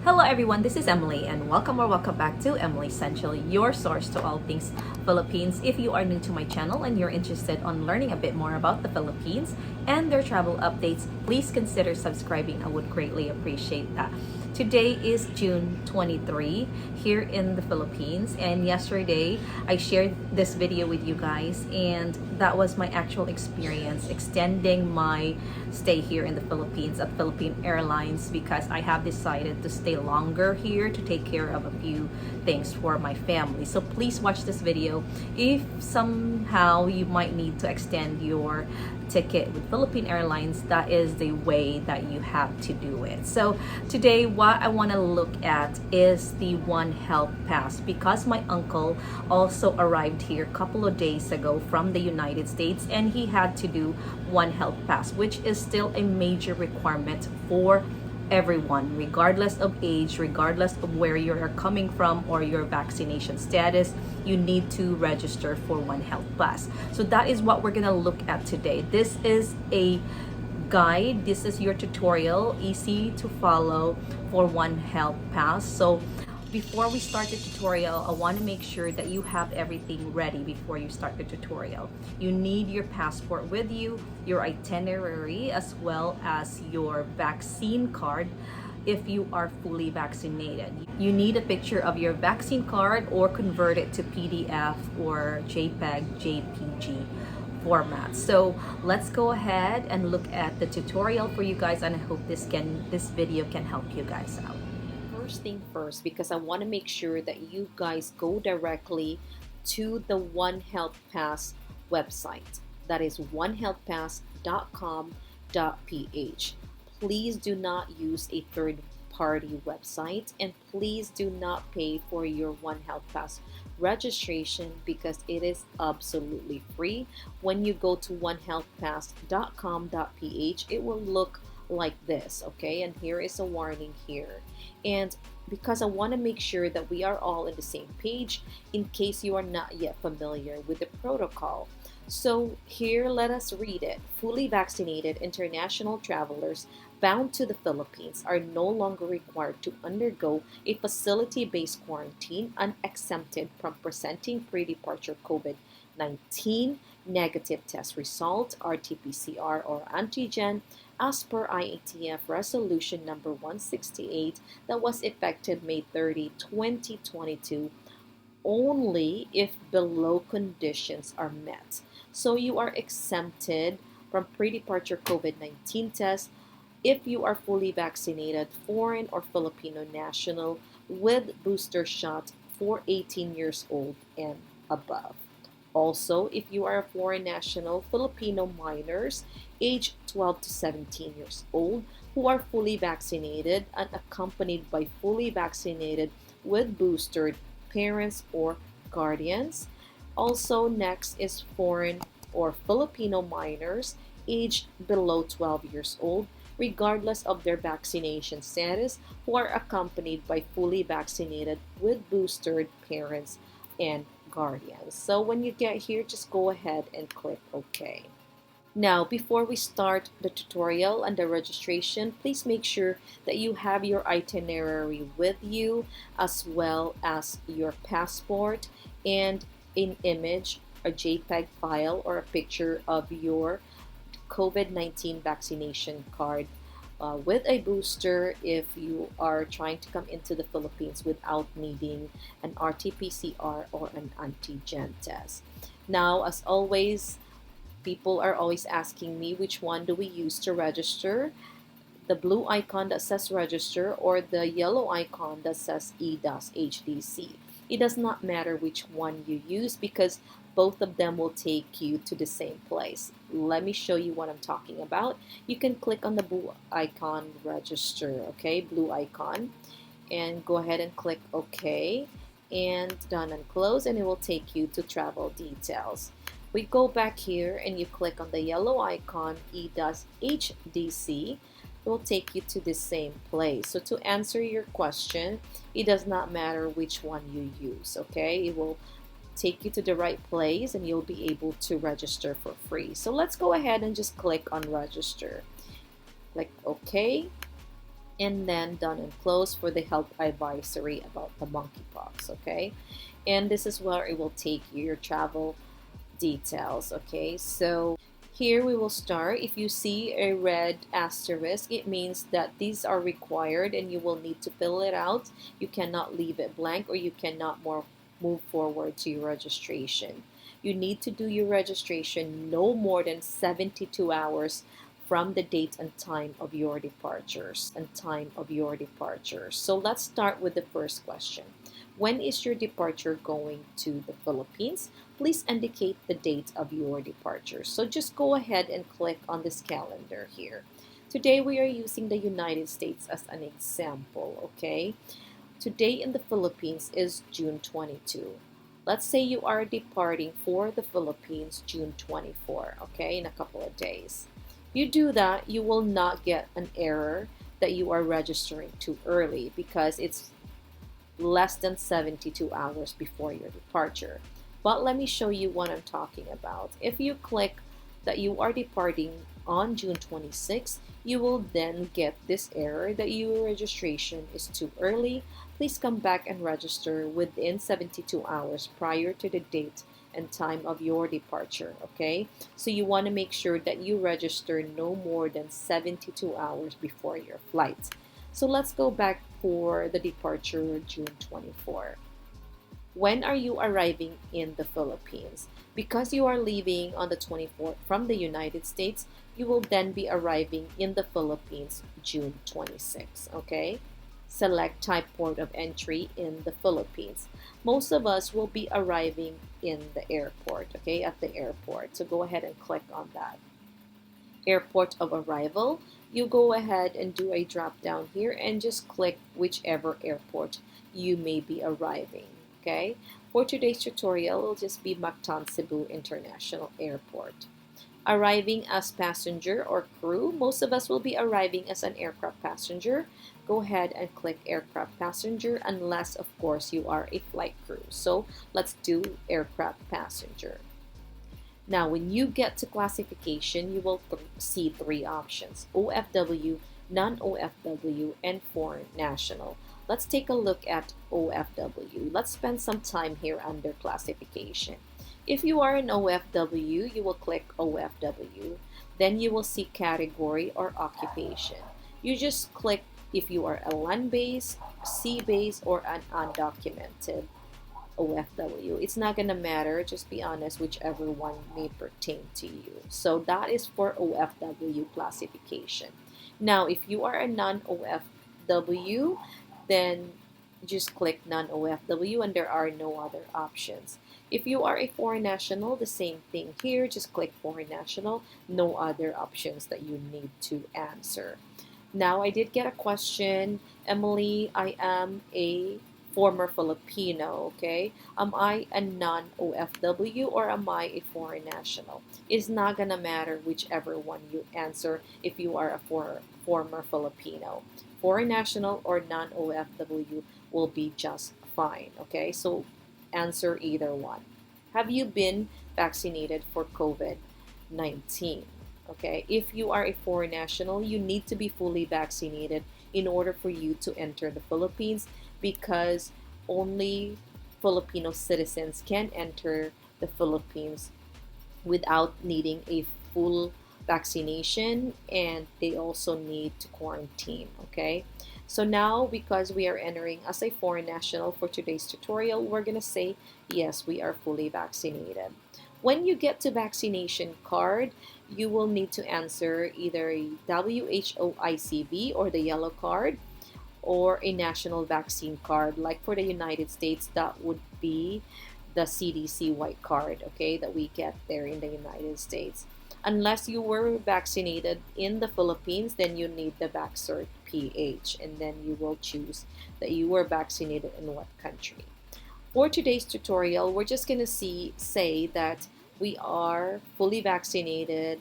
Hello everyone, this is Emily and welcome back to Emily Essential, your source to all things Philippines. If you are new to my channel and you're interested on learning a bit more about the Philippines and their travel updates, please consider subscribing. I would greatly appreciate that. Today is June 23 here in the Philippines, and yesterday I shared this video with you guys, and that was my actual experience extending my stay here in the Philippines at Philippine Airlines, because I have decided to stay longer here to take care of a few things for my family. So please watch this video if somehow you might need to extend your ticket with Philippine Airlines. That is the way that you have to do it. So today what I want to look at is the One Health Pass, because my uncle also arrived here a couple of days ago from the United States, and he had to do One Health Pass, which is still a major requirement for everyone, regardless of age, regardless of where you are coming from or your vaccination status. You need to register for One Health Pass. So that is what we're gonna look at today. This is a guide, this is your tutorial, easy to follow for One Health Pass. So before we start the tutorial, I want to make sure that you have everything ready before you start the tutorial. You need your passport with you, your itinerary, as well as your vaccine card if you are fully vaccinated. You need a picture of your vaccine card or convert it to PDF or JPEG, JPG format. So let's go ahead and look at the tutorial for you guys, and I hope this video can help you guys out. First thing first, because I want to make sure that you guys go directly to the One Health Pass website. That is onehealthpass.com.ph. Please do not use a third-party website, and please do not pay for your One Health Pass registration, because it is absolutely free. When you go to onehealthpass.com.ph, it will look like this, okay? And here is a warning here. And because I want to make sure that we are all on the same page in case you are not yet familiar with the protocol. So here, let us read it. Fully vaccinated international travelers bound to the Philippines are no longer required to undergo a facility-based quarantine and exempted from presenting pre-departure COVID-19 negative test result, RT-PCR or antigen, as per IATF Resolution number 168 that was effective May 30, 2022, only if below conditions are met. So you are exempted from pre-departure COVID-19 tests if you are fully vaccinated, foreign or Filipino national with booster shot for 18 years old and above. Also, if you are a foreign national, Filipino minors aged 12 to 17 years old who are fully vaccinated and accompanied by fully vaccinated with boosted parents or guardians. Also, next is foreign or Filipino minors aged below 12 years old, regardless of their vaccination status, who are accompanied by fully vaccinated with boosted parents and guardians. So when you get here, just go ahead and click OK. Now, before we start the tutorial and the registration, please make sure that you have your itinerary with you, as well as your passport and an image, a JPEG file, or a picture of your COVID-19 vaccination card with a booster if you are trying to come into the Philippines without needing an RT-PCR or an antigen test. Now, as always, people are always asking me which one do we use to register, the blue icon that says register or the yellow icon that says EDAS HDC. It does not matter which one you use, because both of them will take you to the same place. Let me show you what I'm talking about. You can click on the blue icon, register, okay, blue icon, and go ahead and click OK, and done and close, and it will take you to travel details. We go back here and you click on the yellow icon, EDAS HDC. It will take you to the same place. So to answer your question, it does not matter which one you use, okay? It will take you to the right place and you'll be able to register for free. So let's go ahead and just click on register. Click OK. and then done and close for the health advisory about the monkeypox, okay? And this is where it will take you your travel details, okay? So here we will start. If you see a red asterisk, it means that these are required and you will need to fill it out. You cannot leave it blank, or you cannot move forward to your registration. You need to do your registration no more than 72 hours from the date and time of your departures So let's start with the first question. When is your departure going to the Philippines? Please indicate the date of your departure. So just go ahead and click on this calendar here. Today we are using the United States as an example, okay? Today in the Philippines is June 22. Let's say you are departing for the Philippines June 24, okay, in a couple of days. You do that, you will not get an error that you are registering too early because it's less than 72 hours before your departure. But let me show you what I'm talking about. If you click that you are departing on June 26, you will then get this error that your registration is too early. Please come back and register within 72 hours prior to the date and time of your departure, okay? So you want to make sure that you register no more than 72 hours before your flight. So let's go back for the departure June 24. When are you arriving in the Philippines? Because you are leaving on the 24th from the United States, you will then be arriving in the Philippines June 26, okay? Select type port of entry in the Philippines. Most of us will be arriving in the airport, okay, at the airport. So go ahead and click on that. Airport of arrival, you go ahead and do a drop down here and just click whichever airport you may be arriving, okay? For today's tutorial, it'll just be Mactan Cebu International Airport. Arriving as passenger or crew, most of us will be arriving as an aircraft passenger. Go ahead and click aircraft passenger unless, of course, you are a flight crew. So let's do aircraft passenger. Now, when you get to classification, you will see three options: OFW, non-OFW, and foreign national. Let's take a look at OFW. Let's spend some time here under classification. If you are an OFW, you will click OFW. Then you will see category or occupation. You just click if you are a land-based, sea-based, or an undocumented OFW. It's not gonna matter, just be honest, whichever one may pertain to you. So that is for OFW classification. Now, if you are a non-OFW, then just click non-OFW and there are no other options. If you are a foreign national, the same thing here, just click foreign national, no other options that you need to answer. Now, I did get a question, Emily, I am a former Filipino, okay? Am I a non-OFW or am I a foreign national? It's not gonna matter whichever one you answer if you are a former Filipino. Foreign national or non-OFW will be just fine, okay? So answer either one. Have you been vaccinated for COVID-19? Okay, if you are a foreign national, you need to be fully vaccinated in order for you to enter the Philippines because only Filipino citizens can enter the Philippines without needing a full vaccination, and they also need to quarantine, okay? So now, because we are entering as a foreign national for today's tutorial, we're gonna say, yes, we are fully vaccinated. When you get to vaccination card, you will need to answer either a WHO ICV or the yellow card, or a national vaccine card. Like for the United States, that would be the CDC white card, okay, that we get there in the United States. Unless you were vaccinated in the Philippines, then you need the VaxCert PH, and then you will choose that you were vaccinated in what country. For today's tutorial, we're just going to say that we are fully vaccinated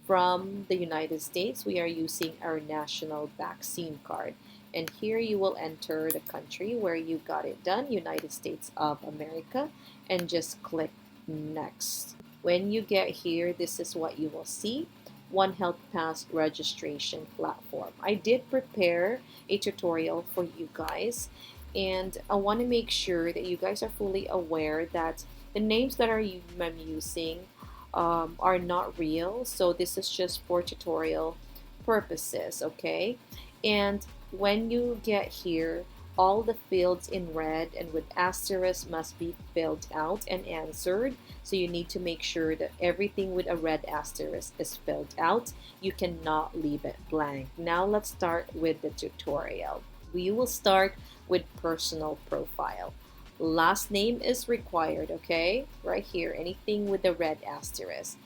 from the United States. We are using our national vaccine card. And here you will enter the country where you got it done, United States of America, and just click next. When you get here, this is what you will see. One Health Pass registration platform. I did prepare a tutorial for you guys, and I want to make sure that you guys are fully aware that the names that I'm using are not real. So this is just for tutorial purposes, okay? And when you get here, all the fields in red and with asterisk must be filled out and answered. So you need to make sure that everything with a red asterisk is filled out. You cannot leave it blank. Now let's start with the tutorial. We will start with personal profile. Last name is required, okay? Right here, anything with the red asterisk.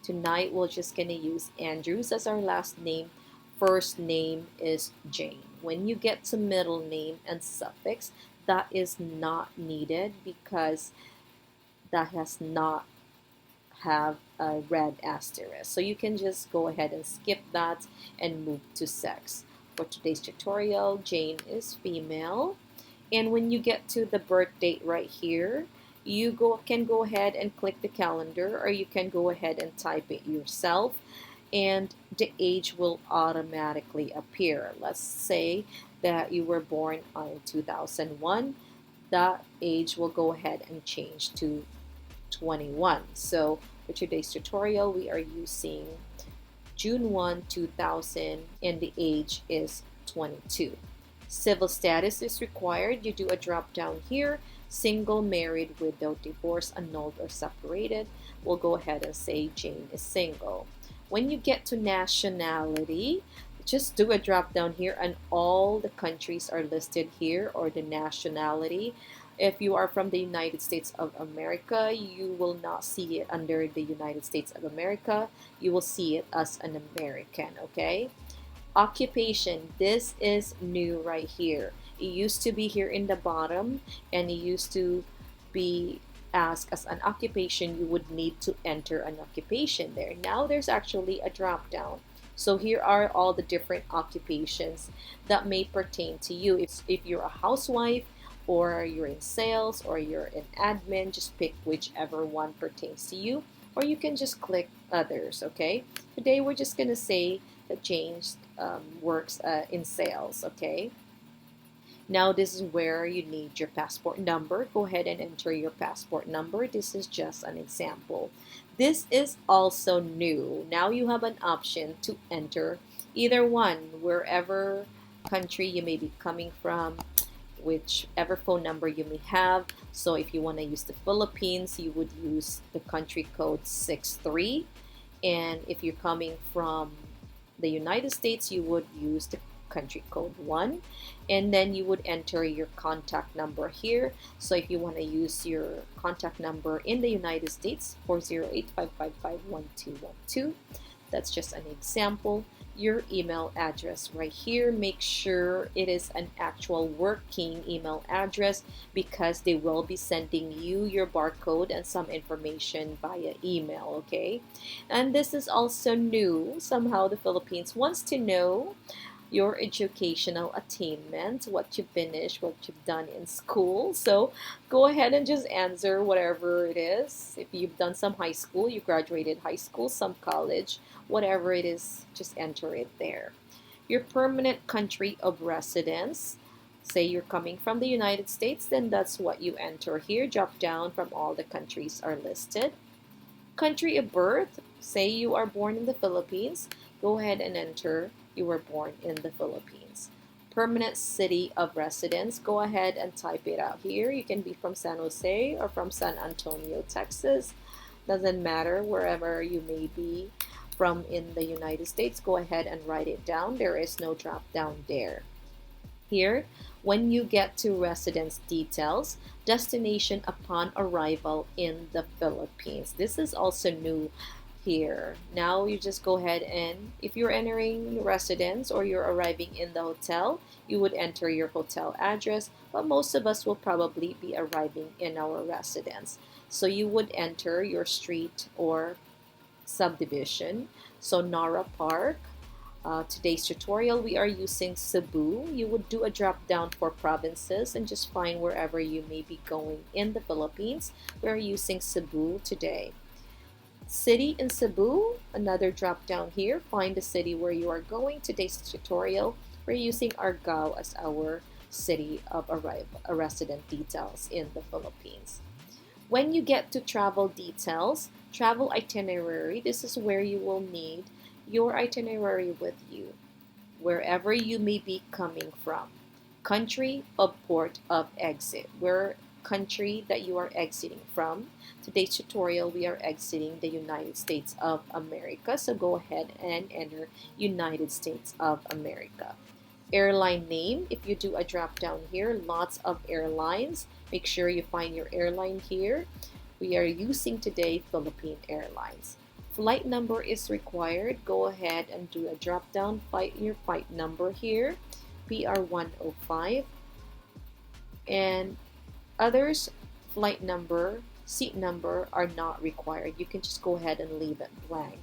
Tonight we're just gonna use Andrews as our last name. First name is Jane. When you get to middle name and suffix, that is not needed because that has not have a red asterisk. So you can just go ahead and skip that and move to sex. For today's tutorial, Jane is female. And when you get to the birth date right here, you can go ahead and click the calendar, or you can go ahead and type it yourself, and the age will automatically appear. Let's say that you were born in 2001. That age will go ahead and change to 21. So for today's tutorial, we are using June 1, 2000, and the age is 22. Civil status is required. You do a drop down here. Single, married, widow, divorced, annulled, or separated. We'll go ahead and say Jane is single. When you get to nationality, just do a drop down here and all the countries are listed here, or the nationality. If you are from the United States of America, you will not see it under the United States of America. You will see it as an American, okay? Occupation, this is new right here. It used to be here in the bottom, and it used to be asked as an occupation. You would need to enter an occupation there. Now there's actually a drop down. So here are all the different occupations that may pertain to you. If you're a housewife, or you're in sales, or you're in admin, just pick whichever one pertains to you, or you can just click others, okay? Today we're just gonna say that James works in sales, okay? Now this is where you need your passport number. Go ahead and enter your passport number. This is just an example. This is also new. Now you have an option to enter either one, wherever country you may be coming from, whichever phone number you may have. So if you want to use the Philippines, you would use the country code 63. And if you're coming from the United States, you would use the country code 1, and then you would enter your contact number here. So if you want to use your contact number in the United States, 408-555-1212, that's just an example. Your email address right here, make sure it is an actual working email address, because they will be sending you your barcode and some information via email, okay? And this is also new. Somehow the Philippines wants to know your educational attainment, what you finished, what you've done in school. So go ahead and just answer whatever it is. If you've done some high school, you graduated high school, some college, whatever it is, just enter it there. Your permanent country of residence, say you're coming from the United States, then that's what you enter here. Drop down from all the countries are listed. Country of birth, say you are born in the Philippines, go ahead and enter you were born in the Philippines. Permanent city of residence, go ahead and type it out here. You can be from San Jose or from San Antonio, Texas. Doesn't matter, wherever you may be from in the United States, go ahead and write it down. There is no drop down there. Here, when you get to residence details, destination upon arrival in the Philippines. This is also new here. Now you just go ahead and if you're entering residence or you're arriving in the hotel, you would enter your hotel address, but most of us will probably be arriving in our residence. So you would enter your street or subdivision. So Nara Park. Today's tutorial, we are using Cebu. You would do a drop down for provinces and just find wherever you may be going in the Philippines. We're using Cebu today. City in Cebu, another drop down here. Find the city where you are going. Today's tutorial, we're using Argao as our city of arrival, resident details in the Philippines. When you get to travel details, travel itinerary, this is where you will need your itinerary with you, wherever you may be coming from. Country of port of exit, where country that you are exiting from. Today's tutorial, we are exiting the United States of America. So go ahead and enter United States of America. Airline name, if you do a drop down here, lots of airlines. Make sure you find your airline here. We are using today Philippine Airlines. Flight number is required. Go ahead and do a drop down. Your flight number here, PR105. And others, flight number, seat number are not required. You can just go ahead and leave it blank.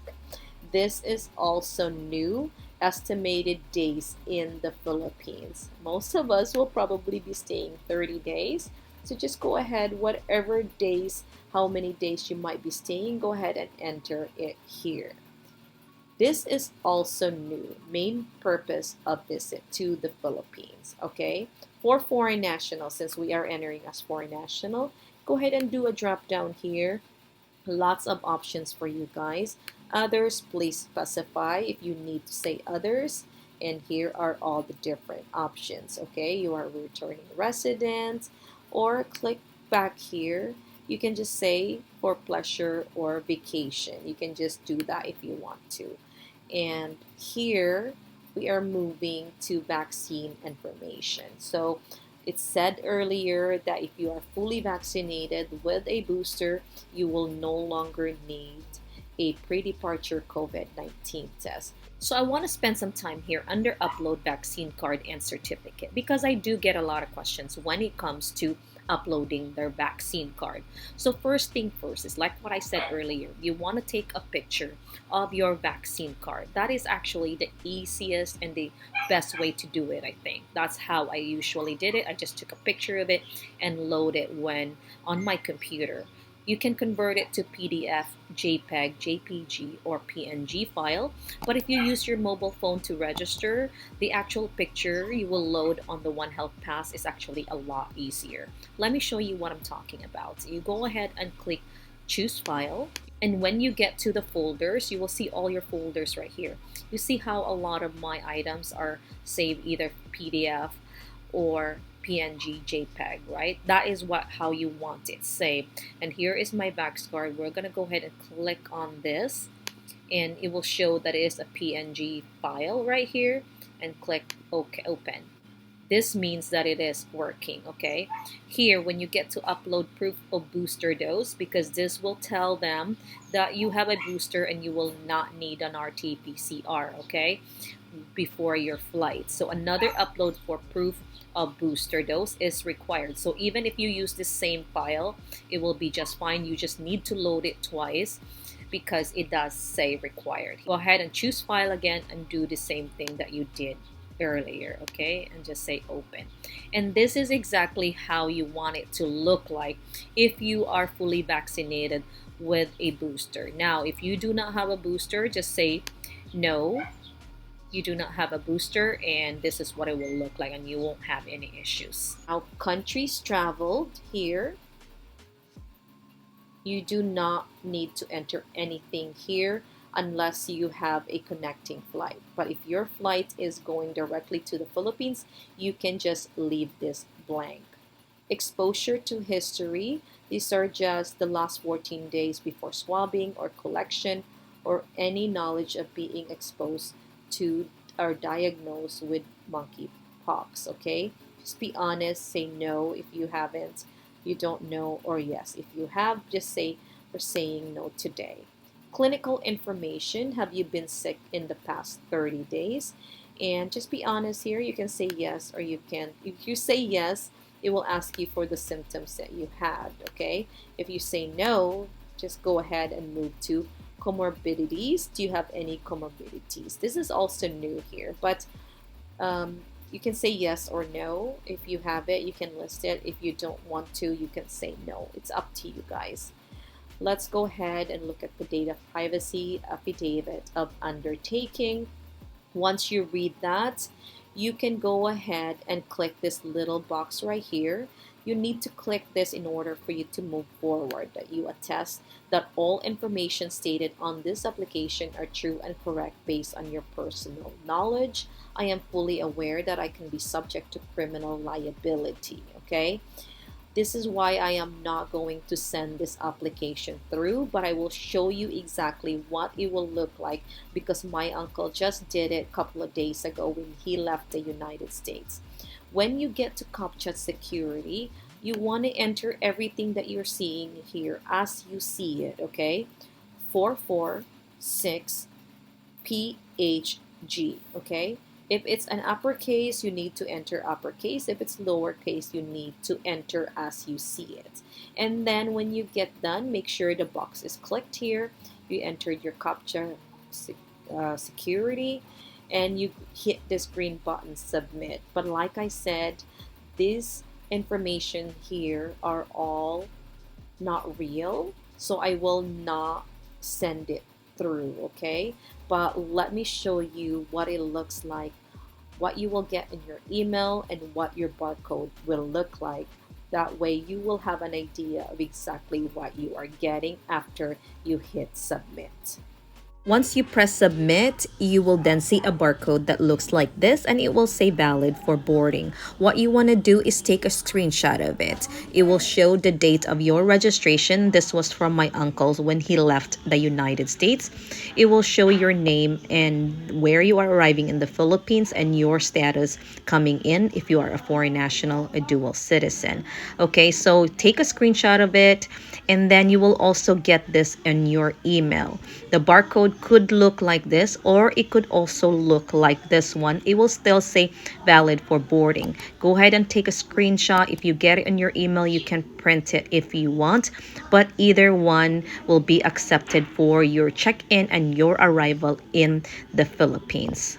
This is also new, estimated days in the Philippines. Most of us will probably be staying 30 days. So just go ahead, whatever days, how many days you might be staying, go ahead and enter it here. This is also new, main purpose of visit to the Philippines, okay? For foreign nationals, since we are entering as foreign national, go ahead and do a drop down here. Lots of options for you guys. Others, please specify if you need to say others. And here are all the different options, okay? You are returning resident, or click back here. You can just say for pleasure or vacation. You can just do that if you want to. And here we are moving to vaccine information. So it said earlier that if you are fully vaccinated with a booster, you will no longer need a pre-departure COVID-19 test. So I want to spend some time here under upload vaccine card and certificate, because I do get a lot of questions when it comes to uploading their vaccine card. So first thing first is like what I said earlier, you want to take a picture of your vaccine card. That is actually the easiest and the best way to do it, I think. That's how I usually did it. I just took a picture of it and load it when on my computer. You can convert it to PDF, JPEG, JPG, or PNG file. But if you use your mobile phone to register, the actual picture you will load on the One Health Pass is actually a lot easier. Let me show you what I'm talking about. You go ahead and click Choose File. And when you get to the folders, you will see all your folders right here. You see how a lot of my items are saved either PDF or PNG, JPEG, right? That is how you want it saved. And here is my Vax card. We're gonna go ahead and click on this, and it will show that it is a PNG file right here, and click OK, open. This means that it is working, okay? Here, when you get to upload proof of booster dose, because this will tell them that you have a booster and you will not need an RT-PCR, okay, before your flight. So another upload for proof of booster dose is required. So even if you use the same file, it will be just fine. You just need to load it twice because it does say required. Go ahead and choose file again and do the same thing that you did earlier, okay? And just say open. And this is exactly how you want it to look like if you are fully vaccinated with a booster. Now, if you do not have a booster, just say no, you do not have a booster, and this is what it will look like, and you won't have any issues. Now, countries traveled here, you do not need to enter anything here unless you have a connecting flight. But if your flight is going directly to the Philippines, you can just leave this blank. Exposure to history, these are just the last 14 days before swabbing or collection, or any knowledge of being exposed to or diagnosed with monkeypox, okay? Just be honest, say no if you haven't, you don't know, or yes. If you have, just say we're saying no today. Clinical information, have you been sick in the past 30 days? And just be honest here, you can say yes or you can. If you say yes, it will ask you for the symptoms that you had, okay? If you say no, just go ahead and move to comorbidities. Do you have any comorbidities? This is also new here, but you can say yes or no. If you have it, you can list it. If you don't want to, you can say no. It's up to you guys. Let's go ahead and look at the data privacy affidavit of undertaking. Once you read that, you can go ahead and click this little box right here. You need to click this in order for you to move forward, that you attest that all information stated on this application are true and correct based on your personal knowledge. I am fully aware that I can be subject to criminal liability, okay? This is why I am not going to send this application through, but I will show you exactly what it will look like because my uncle just did it a couple of days ago when he left the United States. When you get to CAPTCHA security, you want to enter everything that you're seeing here as you see it, okay? 446 PHG, okay? If it's an uppercase, you need to enter uppercase. If it's lowercase, you need to enter as you see it. And then when you get done, make sure the box is clicked here. You entered your CAPTCHA security and you hit this green button, submit. But like I said, this information here are all not real, so I will not send it through, okay? But let me show you what it looks like, what you will get in your email, and what your barcode will look like. That way you will have an idea of exactly what you are getting after you hit submit. Once you press submit, you will then see a barcode that looks like this and it will say valid for boarding. What you want to do is take a screenshot of it. It will show the date of your registration. This was from my uncle's when he left the United States. It will show your name and where you are arriving in the Philippines and your status coming in if you are a foreign national, a dual citizen. Okay, so take a screenshot of it and then you will also get this in your email. The barcode could look like this or it could also look like this one. It will still say valid for boarding. Go ahead and take a screenshot. If you get it in your email, you can print it if you want, but either one will be accepted for your check-in and your arrival in the Philippines.